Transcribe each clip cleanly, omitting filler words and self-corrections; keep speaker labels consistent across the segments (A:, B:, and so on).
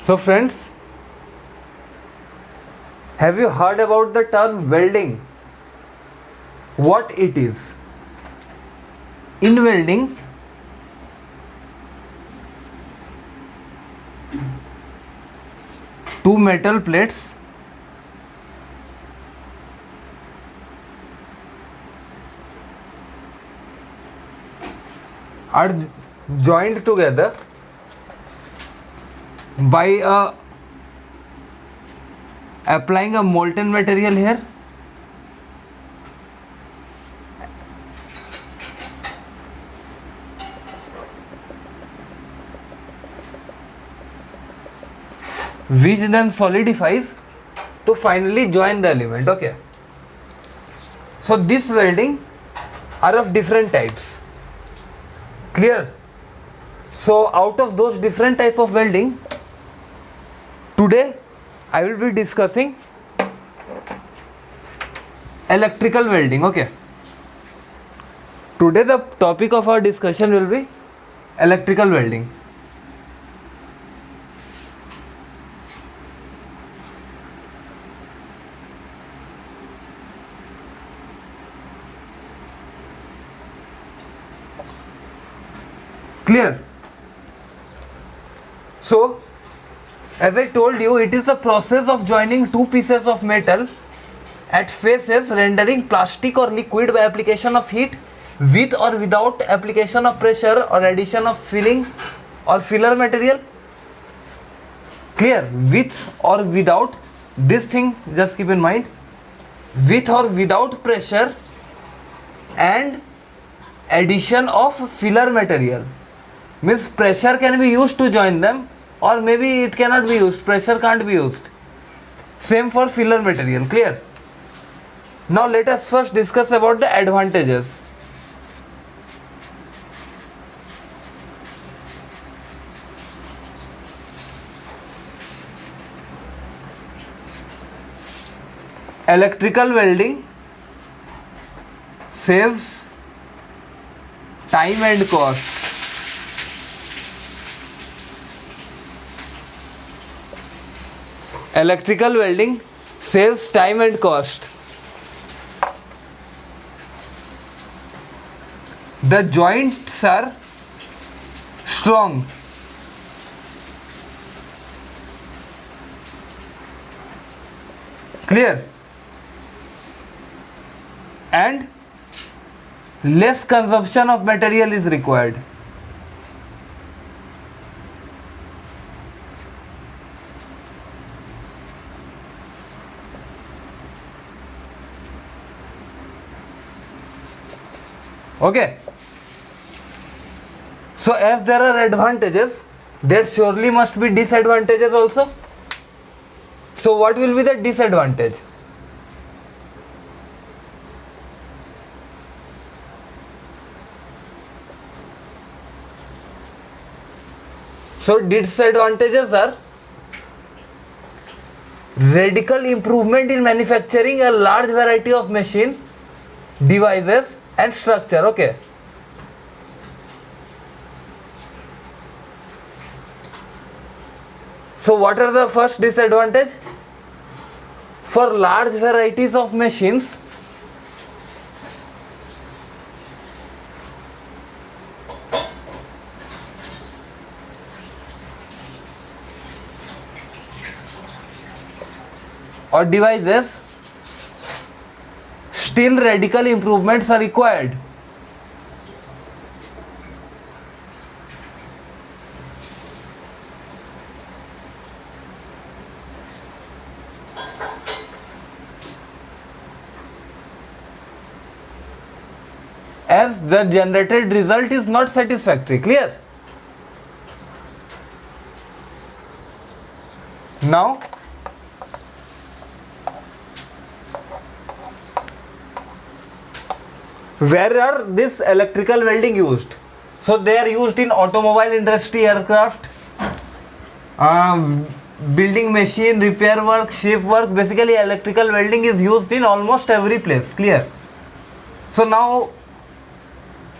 A: So friends, have you heard about the term welding? What it is? In welding, two metal plates are joined together by applying a molten material here which then solidifies to finally join the element. Okay, so this welding are of different types. Clear? So out of those different type of welding, today I will be discussing electrical welding. Okay, today the topic of our discussion will be electrical welding. Clear? So, as I told you, it is the process of joining two pieces of metal at faces, rendering plastic or liquid by application of heat, with or without application of pressure or addition of filling or filler material. Clear? With or without, this thing just keep in mind, with or without pressure and addition of filler material. Means pressure can be used to join them, or maybe it cannot be used, pressure can't be used. Same for filler material. Clear? Now let us first discuss about the advantages. Electrical welding saves time and cost. Electrical welding saves time and cost. The joints are strong. Clear? And less consumption of material is required. Okay, so as there are advantages, there surely must be disadvantages also. So what will be the disadvantage? So disadvantages are radical improvement in manufacturing a large variety of machine, devices and structure. Okay, so what are the first disadvantage? For large varieties of machines, or devices, still radical improvements are required. As the generated result is not satisfactory. Clear? Now, where are this electrical welding used? So they are used in automobile industry, aircraft, building machine, repair work, ship work. Basically electrical welding is used in almost every place. Clear? So now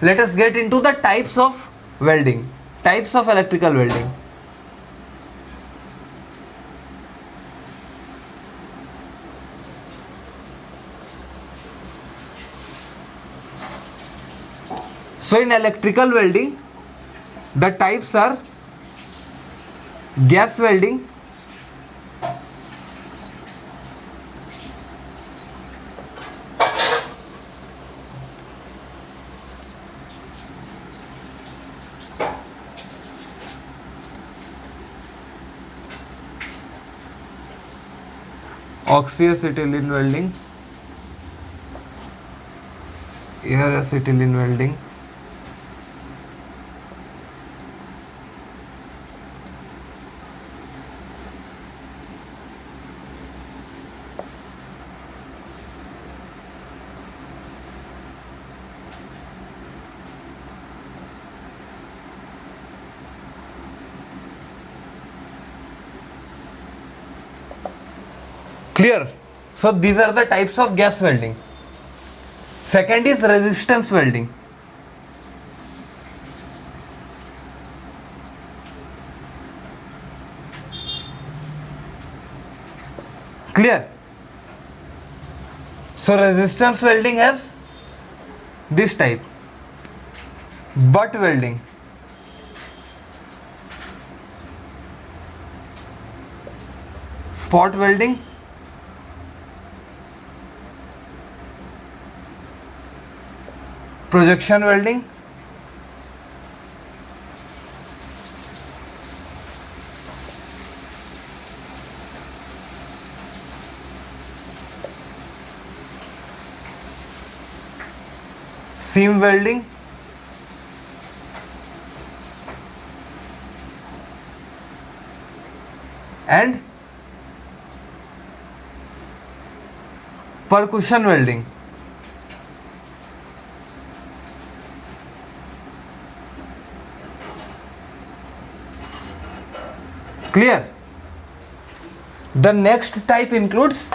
A: let us get into the types of welding, types of electrical welding. So in electrical welding, the types are gas welding, oxyacetylene welding, air acetylene welding, clear? So these are the types of gas welding. Second is resistance welding. Clear? So resistance welding has this type: butt welding, spot welding, projection welding, seam welding, and percussion welding. Clear? The next type includes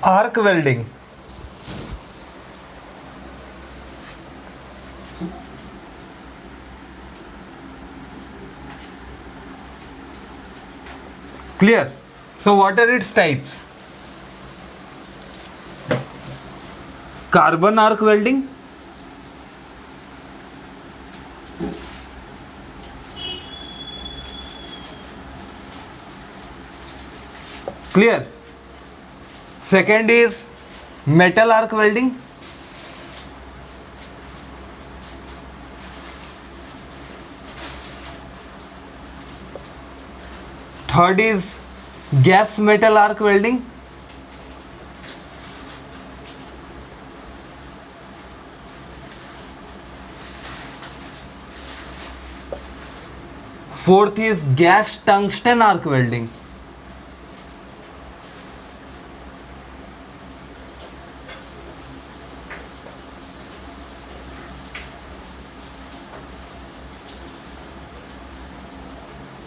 A: arc welding. Clear? So what are its types? Carbon arc welding, clear? Second is metal arc welding, third is gas metal arc welding, fourth is gas tungsten arc welding,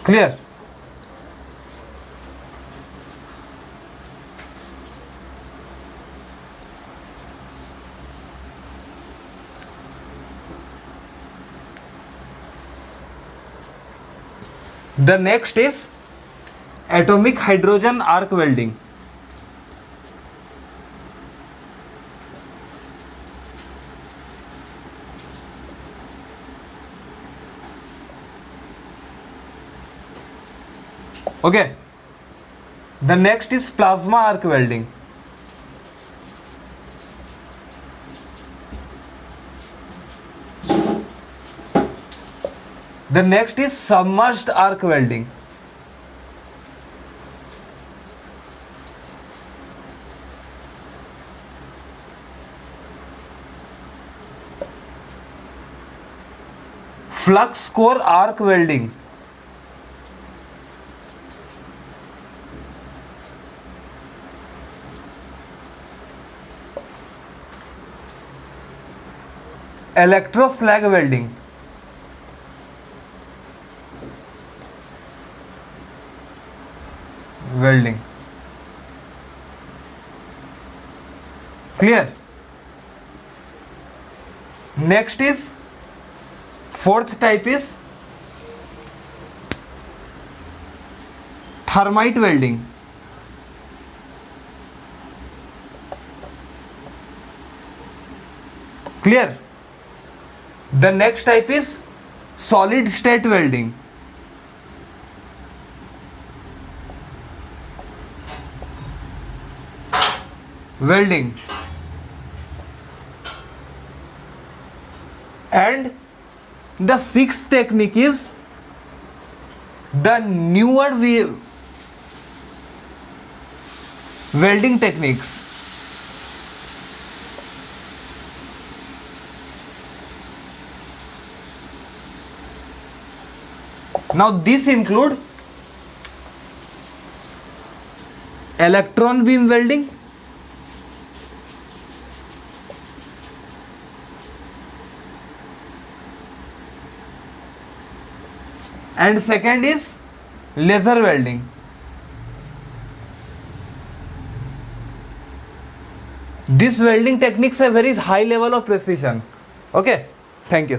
A: clear? The next is atomic hydrogen arc welding. Okay. The next is plasma arc welding. The next is submerged arc welding. Flux core arc welding. Electroslag welding. Welding. Clear? Next is fourth type is thermite welding. Clear? The next type is solid state welding. And the sixth technique is the newer welding techniques. Now this include electron beam welding, and second is laser welding. This welding techniques have very high level of precision. Okay, thank you.